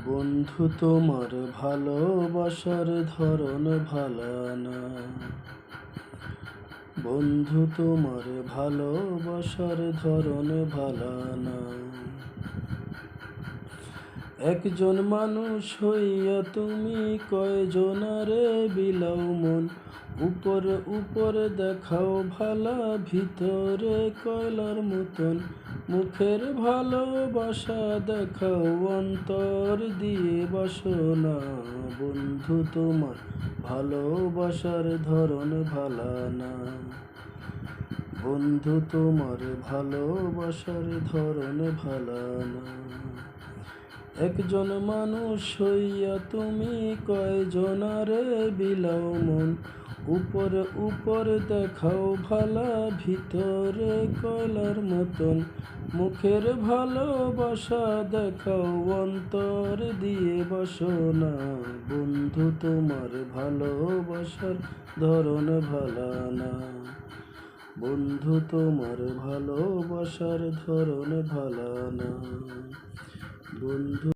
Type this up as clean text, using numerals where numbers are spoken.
বন্ধু তোমার ভালোবাসার ধরন ভালো না। বন্ধু তোমার ভালোবাসার ধরন ভালো না। একজন মানুষ হইয়া তুমি কয়জনারে বিলাও মন। উপরে দেখাও ভালা, ভিতরে কয়লার মতন। মুখের ভালোবাসা দেখাও, অন্তর দিয়ে বাসো না। বন্ধু তোমার ভালোবাসার ধরন ভালো না। বন্ধু তোমার ভালোবাসার ধরন ভালো না। একজন মানুষ হইয়া তুমি কয়জনারে বিলাও মন। উপরে দেখাও ভালা, ভিতরে কয়লার মতন। মুখের ভালোবাসা দেখাও, অন্তর দিয়ে বাসো না। বন্ধু তোমার ভালোবাসার ধরন ভালো না। বন্ধু তোমার ভালোবাসার ধরন ভালো না। বন্ধু